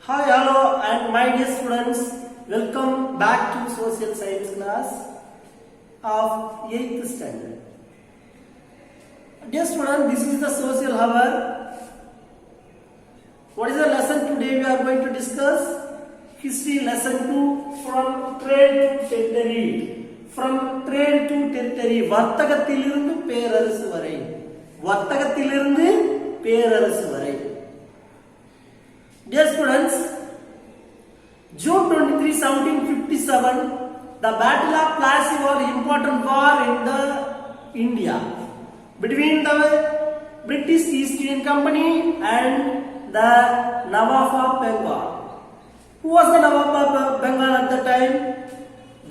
Hi, hello, and my dear students, welcome back to Social Science class of 8th standard. Dear student, this is the social hour. What is the lesson today we are going to discuss? History lesson 2 from trade to territory. From trade to territory. வர்த்தகத்திலிருந்து பேரரசு வரை. வர்த்தகத்திலிருந்து பேரரசு வரை. Dear students, June 23, 1757, the Battle of Plassey was an important war in India between the British East Indian Company and the Nawab of Bengal. Who was the Nawab of Bengal at the time?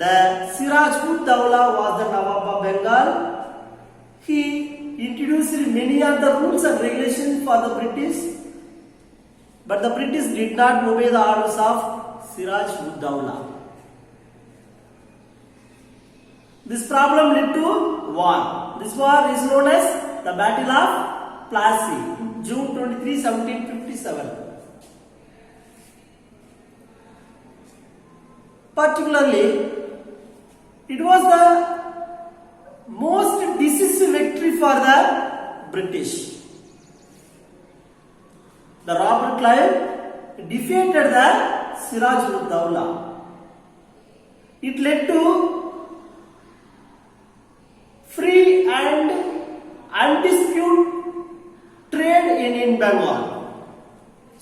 The Siraj ud Dawla was the Nawab of Bengal. He introduced many of the rules and regulations for the British. But the British did not obey the orders of Siraj ud Dawla. This problem led to war. This war is known as the Battle of Plassey, June 23, 1757. Particularly, it was the most decisive victory for the British. The Robert Clive defeated the Siraj ud Dawla. It led to free and undisputed trade in Bengal.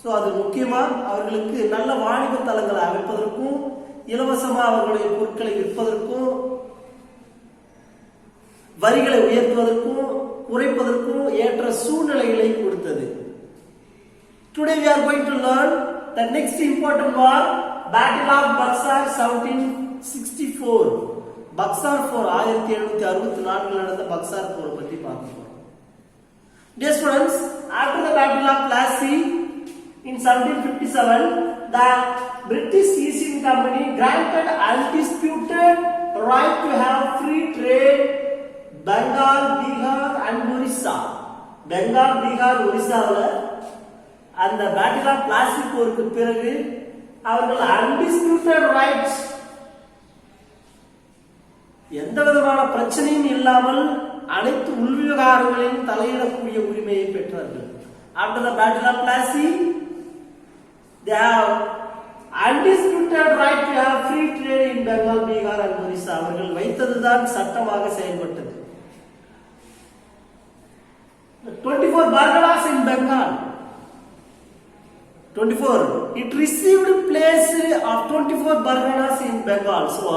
So அது முக்கியமா அவர்களுக்கு நல்ல வாணிப தளங்களை அமைப்பதற்கும் இலவசமா அவர்களுடைய பொருட்களை விற்பதற்கும் வரிகளை உயர்த்துவதற்கும் குறைப்பதற்கும் ஏற்ற சூழ்நிலைகளை கொடுத்தது. Today we are going to learn the next important war, Battle of Buxar 1764. Buxar 4 1764 நடந்த Buxar 4 பத்தி பார்ப்போம். Dear students, after the Battle of Plassey in 1757, the British East Indian Company granted undisputed right to have free trade Bengal, Bihar and Orissa. Bengal, Bihar, Orissa அந்த battle of Plassey போருக்கு பிறகு அவர்கள் undisputed rights எந்த விதமான பிரச்சனையும் இல்லாமல் அனைத்து உள்விவகாரங்களிலும் தலையிடக்கூடிய உரிமையை பெற்றார்கள். After the battle of Plassey they have undisputed right to have free trade in Bengal, Bihar and Orissa. அவர்கள் வைத்ததுதான் சட்டமாக செயல்பட்டது. 24 Barganas in Bengal. 24. It received place of 24 Barganas in Bengal. So,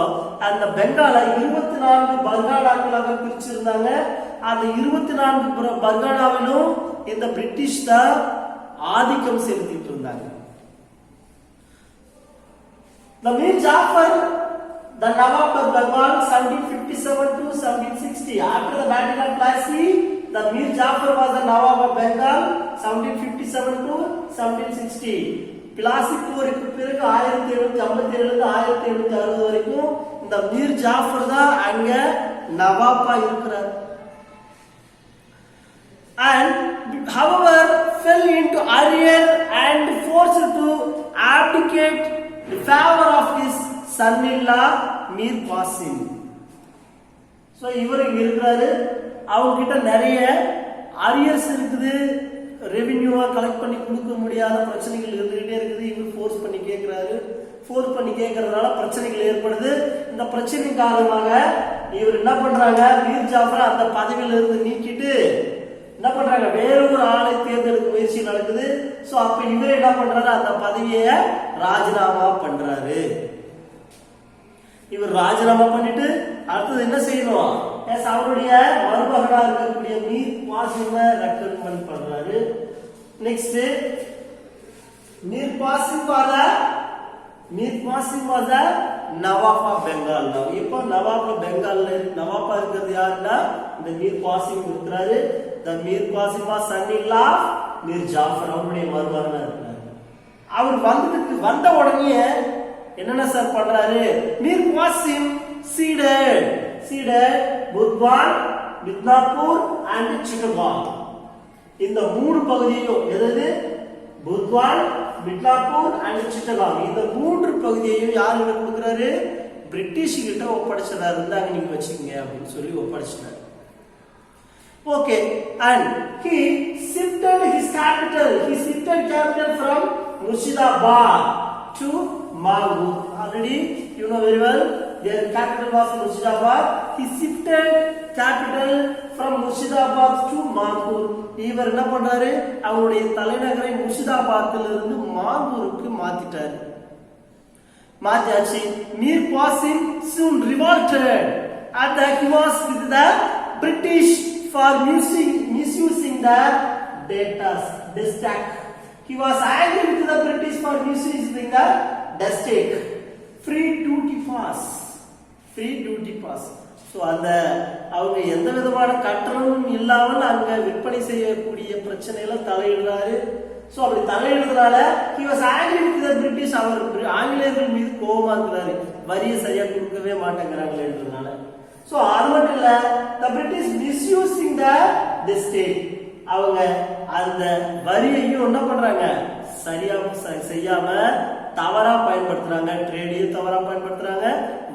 and the Bengal 24 பர்கானாக்களாக பிரிச்சிருந்தாங்க. அந்த 24 பர்கானாவிலும் இந்த British தான் ஆதிக்கம் செலுத்திட்டு இருந்தாங்க. The Mir Jafar, the Nawab of Bengal 1757 to 1760. After the Battle of Plassey, the Mir Jafar was the Nawab of Bengal 1757 to 1760. Plassey போருக்கு பிறகு 1757 1760 வரைக்கும் இந்த மீர் ஜாஃபர் தான் அங்க நவாபா இருக்கிறார். And however fell into arrear and forced to abdicate in favor of his son-in-law Mir Qasim. So இவர் இங்க இருக்கிறாரு. அவங்க கிட்ட நிறைய அரியர்ஸ் இருக்குது, ரெவென்யூவா கலெக்ட் பண்ணி கொடுக்க முடியாத பிரச்சனைகள் இருந்துகிட்டே இருக்குது. இவர் ஃபோர்ஸ் பண்ணி கேட்கிறாரு. ஃபோர்ஸ் பண்ணி கேட்கறதுனால பிரச்சனைகள் ஏற்படுது. இந்த பிரச்சனை காரணமாக இவர் என்ன பண்றாங்க, மீர் ஜாஃபர் அந்த பதவியில இருந்து நீக்கிட்டு என்ன பண்றாங்க, வேற ஒரு ஆளை தேர்ந்தெடுக்க முயற்சி நடக்குது. சோ அப்ப இவர் என்ன பண்றாரு, அந்த பதவியை ராஜினாமா பண்றாரு. இவர் ராஜினாமா பண்ணிட்டு அடுத்தது என்ன செய்யணும், அவருடைய மருமகனா இருக்கக்கூடிய மீர் காசிம் ரெக்ரூட்மெண்ட் பண்றாரு. Next Mir Qasim was Nawab of Bengal. இப்போ நவாப் பெங்கால்ல நவாபா இருக்கிறது யாருன்னா இந்த மீர் காசிம் இருக்கிறாரு. த மீர் காசிம் son-in-law மீர் ஜாஃபர், அவருடைய மருமகனா இருக்கிறாரு. அவர் வந்த உடனே என்னென்ன சார் பண்றாரு, மீர் காசிம் ceded புத்வான், மித்னாப்பூர் and சிட்டகாங். இந்த மூணு பகுதியும் எது, புத்வான், மிட்லாப்பூர் அண்ட் சிட்டகாங் இந்த மூன்று பகுதியையும் யாருக்கு கொடுக்குறாரு? பிரிட்டிஷ் கிட்ட ஒப்படைச்சதா இருந்தாங்க, நீங்க வச்சுக்கங்க அப்படின்னு சொல்லி ஒப்படைச்சிட்டாரு. Okay, and he shifted his capital. He shifted capital from Murshidabad to Mangur. Already, you know very well, their capital was Murshidabad. He shifted capital from Murshidabad to Mangur. இவர் என்ன பண்றாரு? அவருடைய தலைநகரை முர்ஷிதாபாத்ல இருந்து மாங்கூருக்கு மாத்திட்டாரு. மாத்தியாச்சு. Mir Kasim soon revolted and he was with the British for misusing the Destac. He was angry with the British for misusing the Destac. Free duty pass. So அந்த அவங்க எந்த விதமான கட்டணமும் இல்லாமல் அங்க விற்பனை செய்யக்கூடிய பிரச்சனையில தலையிடுறாரு. சோ அப்படி தலையிடுறதுனால he was angry with the British. அவர் ஆங்கிலேயர்கள் மீது கோபமா இருக்கிறாரு, வரியை சரியா கொடுக்கவே மாட்டேங்கிறாங்களேன்றதுனால. So அது மட்டும் இல்ல, the British misusing the state. அவங்க அந்த வரியையும் என்ன பண்றாங்க? சரியா செய்யாம தவறா பயன்படுத்துறாங்க, ட்ரேடையும் தவறா பயன்படுத்துறாங்க,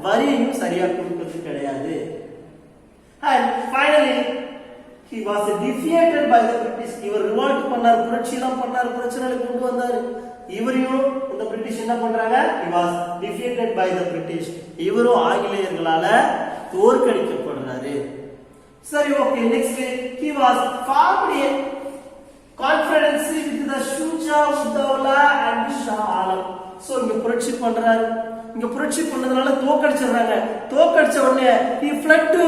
வரியையும் சரியா கொடுக்கிறது கிடையாது. And finally he was defeated by the British. இவர் ரிவால்ட் பண்ணார், புரட்சிலாம் பண்ணார், பிரச்சனைகளை கொண்டு வந்தார். இவரையும் இந்த பிரிட்டிஷ் என்ன பண்றாங்க? he was defeated by the British. இவரும் ஆங்கிலேயர்களால தோற்கடிக்கப்படுறாரு. சரி, okay. Next, he was formed a confederacy with the Shuja Uddawla and Shah Alam. So இங்க புரட்சி பண்றாரு. இங்க புரட்சி பண்ணதுனால தோற்கடிச்சறாங்க. தோற்கடிச்ச உடனே he fled to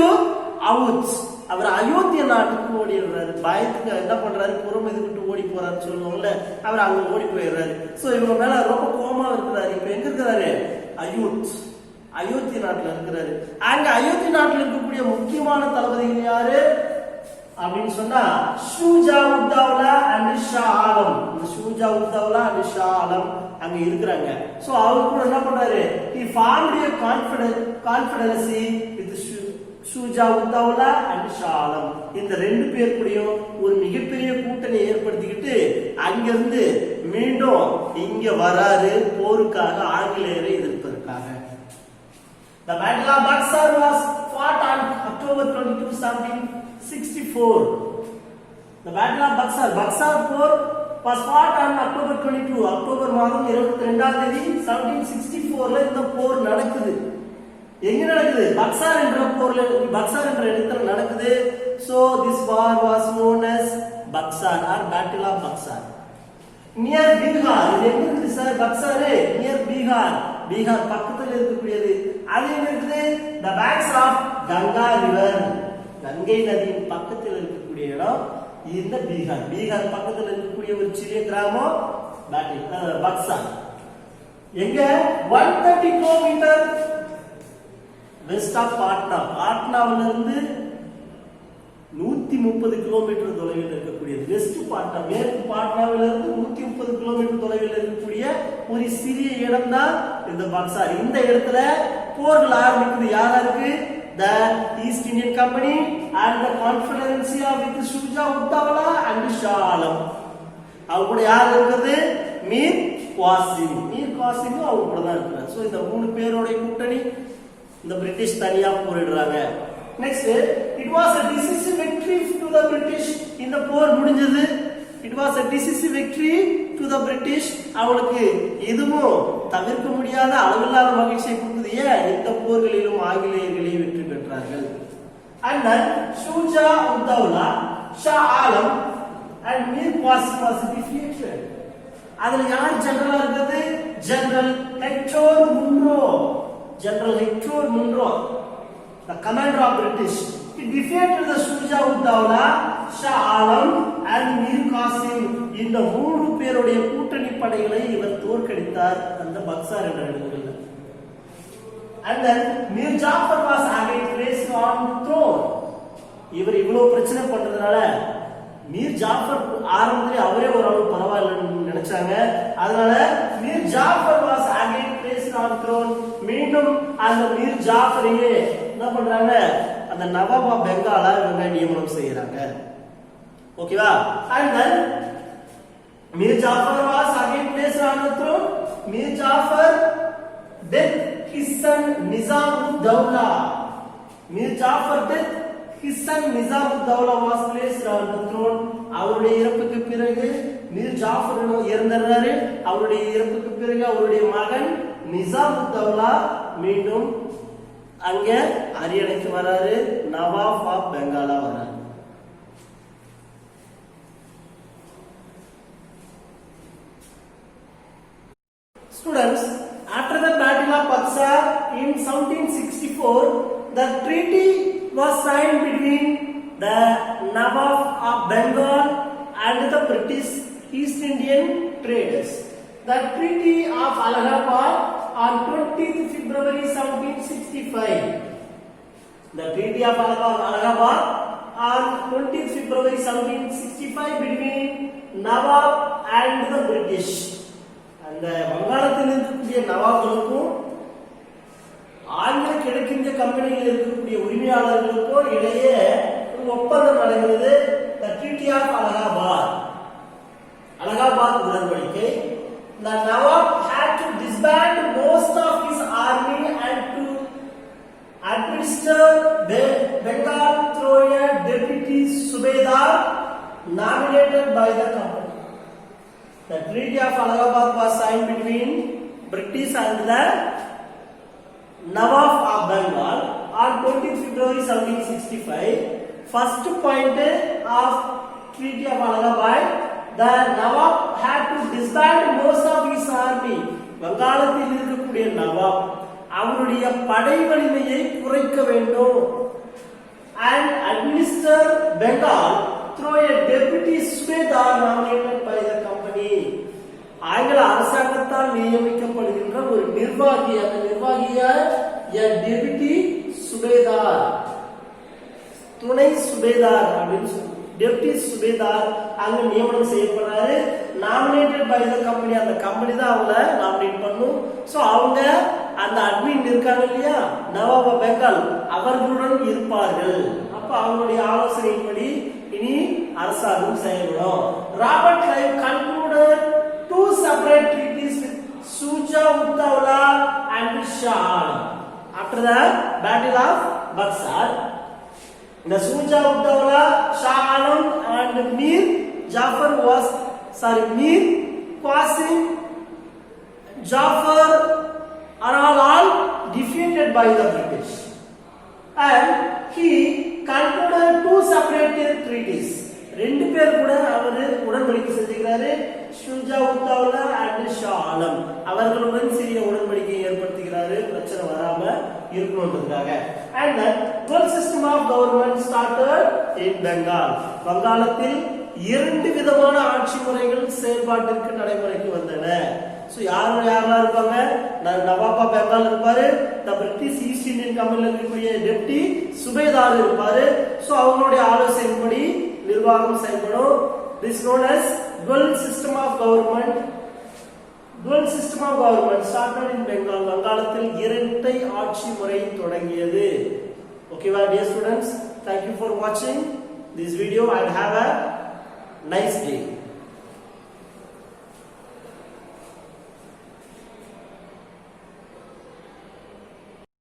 Awadh. அவர் அயோத்தியா நாட்டுக்கு ஓடிடுறாரு. பயத்துக்கு என்ன பண்றாரு? புறம் எதுக்கிட்டு ஓடி போறாருன்னு சொல்லுவாங்கல்ல, அவர் அங்க ஓடி போயிடுறாரு. சோ இவங்க மேல ரொம்ப கோபமா இருக்கிறாரு. இப்ப எங்க இருக்கிறாரு? அயோத்தியா நாட்டுல இருக்கிறாரு. அங்க அயோத்தியா நாட்டுல இருக்கக்கூடிய முக்கியமான தளபதிகள் யாரு அப்படின்னு சொன்னா ஷூஜா உத்தவ்லா அண்ட் ஷா ஆலம். ஷூஜா உத்தவ்லா அண்ட் ஷா ஆலம் அங்க இருக்கிறாங்க. சோ அவர் கூட என்ன பண்றாரு? he formed a confederacy with Shuja ud-Daulah and Shah Alam. இந்த ரெண்டு பேர் கூடயும் ஒரு மிகப்பெரிய கூட்டணி ஏற்படுத்திக்கிட்டு அங்கிருந்து மீண்டும் இங்க வராரு போருக்காக, ஆங்கிலேயரை எதிர்ப்பதற்காக. The Battle of Buxar was fought on October 22, 1764. The Battle of Buxar War was fought on October 22. October மாதம் 22ஆம் தேதி 1764ல இந்த போர் நடக்குது. எங்க நடக்குது? பக்சார் என்ற இடத்துல நடக்குது. So this war was known as Buxar or Battle of Buxar. Near Bihar. இது எங்க இருக்கு சார்? பக்சார் near பீகார் பக்கத்துல இருக்கக்கூடியது. அது எங்க இருக்குது? The banks of Ganga river. Ganga நதியின் பக்கத்தில் இருக்கக்கூடிய இடம் இந்த பீகார் பக்கத்தில் இருக்கக்கூடிய ஒரு சிறிய கிராமம் பக்சார். எங்க? 130 கிலோமீட்டர் வெஸ்ட் ஆஃப் பாட்னாவில இருந்து 130 கிலோமீட்டர் தொலைவில் இருக்கக்கூடியது. வெஸ்ட் பாட்னா, மேற்கு பாட்னாவில இருந்து 130 கிலோமீட்டர் தொலைவில் இருக்கக்கூடிய ஒரு சிறிய இடம் தான் இந்த பக்சார். இந்த இடத்துல போர்கள் ஆரம்பிக்குது. யாருக்கு? The East Indian Company and the Confederacy of Shuja Uddawla and Shah Alam. அவங்க கூட யார் இருக்குது? மீர் காசிம் அவங்க கூட தான் இருக்கிறார். சோ இந்த மூணு பேரோட கூட்டணி. இந்த பிரிட்டிஷ் தனியா போரிடுறாங்க. Next, it was a decisive victory to the British. இந்த போர் முடிஞ்சது. it was a decisive victory to the British. அவங்களுக்கு இதுவும் தவிர்க்க முடியாத அளவில்லாத மகிழ்ச்சியை கொடுத்தது. ஏன்? இந்த போர்களிலும் ஆங்கிலேயர்களே வெற்றி பெற்றார்கள். and then Shuja Uddawla, Shah Alam and Mir Qasim was defeated. அதுல யார் ஜெனரலா இருக்குது? General Hector Munro, the commander of British. He defeated the Shuja Uddawla, Shah Alam and Mir Qasim. இந்த மூணு பேருடைய கூட்டணி படைகளை இவர் தோற்கடித்தார் அந்த பக்சார் என்ற இடத்தில். And then Mir Jafar was again placed on the throne. இவர் இவ்வளவு பிரச்சனை பண்றதுனால மீர் ஜாஃபர் ஆரம்பத்திலே அவரே ஒரு அளவு பரவாயில்லைன்னு நினைச்சாங்க. அதனால Mir Jaffer was again placed on throne. மீண்டும் அந்த மீர் ஜாஃபரையே என்ன பண்றாங்க? அந்த நவாபா பெங்காலா இவங்க நியமனம் செய்யறாங்க. ஓகேவா? And then Mir Jafar was again placed on the throne. Mir Jafar death, his son Nizam-ud-Dawla. Mir Jafar death, his son Nizam-ud-Dawla was placed on the throne. அவருடைய இறப்புக்கு பிறகு மீர் ஜாஃபர் இறந்தாரு. அவருடைய இறப்புக்கு பிறகு அவருடைய மகன் நிசாமுத்தௌலா மீண்டும் அங்க அரியணைக்கு வராரு. நவாப் ஆஃப் பெங்காலா வராரு. Students, after the Battle of Buxar in 1764, the treaty was signed between the Nawab of Bengal and the British East Indian traders. The Treaty of Allahabad on 20th February 1765. The Treaty of Allahabad on 20th February 1765 between Nawab and the British. அந்த வங்காளத்தில் இருக்கக்கூடிய நவாப்களுக்கும் ஆங்கில கிழக்கிந்திய கம்பெனியில் இருக்கக்கூடிய உரிமையாளர்களுக்கும் இடையே ஒரு ஒப்பந்தம் நடக்கிறது. The Treaty of Allahabad. Allahabad உடன்படிக்கை. The Nawab had to disband most of his army and to administer Bengal through a deputy subedar nominated by the company. The Treaty of Allahabad was signed between British and the Nawab of Bengal on 20th February 1765. First point of Treaty of Allahabad, the Nawab had to disband most of his army. வங்காளத்தில் இருக்கக்கூடிய நவாப் அவருடைய படை வலிமையை குறைக்க வேண்டும். And administer Bengal through a deputy subedar nominated by the company. ஆங்கில அரசாங்கத்தால் நியமிக்கப்படுகின்ற ஒரு நிர்வாகி, அந்த நிர்வாகிய டெபுட்டி சுபேதார், துணை சுபேதார் அப்படின்னு சொல்லுவோம். டெபுட்டி சுபேதார் அங்க நியமனம் செய்யப்படுறாரு. நாமினேட்டட் பை த கம்பெனி, அந்த கம்பெனி தான் அவங்கள நாமினேட் பண்ணும். சோ அவங்க அந்த அட்மின் இருக்காங்க இல்லையா, நவாப் பெங்கால், அவர்களுடன் இருப்பார்கள். அப்ப அவங்களுடைய ஆலோசனைப்படி இனி அரசாங்கம் செயல்படும். Robert Clive concluded two separate treaties with Shujaa-ud-Dawla and Shah Alam. After the Battle of Buxar, the Shujaa-ud-Dawla, Shah Alam and Mir Qasim Jafar are all defeated by the British. And he concluded two separate treaties. ரெண்டு பேர் கூட அவர் உடன்படிக்கை செஞ்சுக்கிறாரு. ஷுஜா-உத்-தௌலா and Shah ஆலம் அவர்களுடன் சிறிய உடன்படிக்கை ஏற்படுத்துகிறாரு, பிரச்சனை வராம இருக்கணும்ன்றதுக்காக. And the dual system of government started in Bengal. வங்காளத்தில் இரண்டு விதமான ஆட்சி முறைகள் செயல்பாட்டிற்கு நடைமுறைக்கு வந்தன. சோ யாரெல்லாம் இருப்பாங்க, நவாப் ஆஃப் பெங்கால் இருப்பாரு, the British East Indian Company இருக்கக்கூடிய டெப்டி சுபேதார் இருப்பாரு. சோ அவங்களுடைய ஆலோசனைப்படி நிர்வாகம் செயல்படும். This is known as dual system of government. Dual system of government started in Bengal. வங்காளத்தில் இரட்டை ஆட்சி முறை தொடங்கியது. Okay, dear students, thank you for watching this video and have a nice day.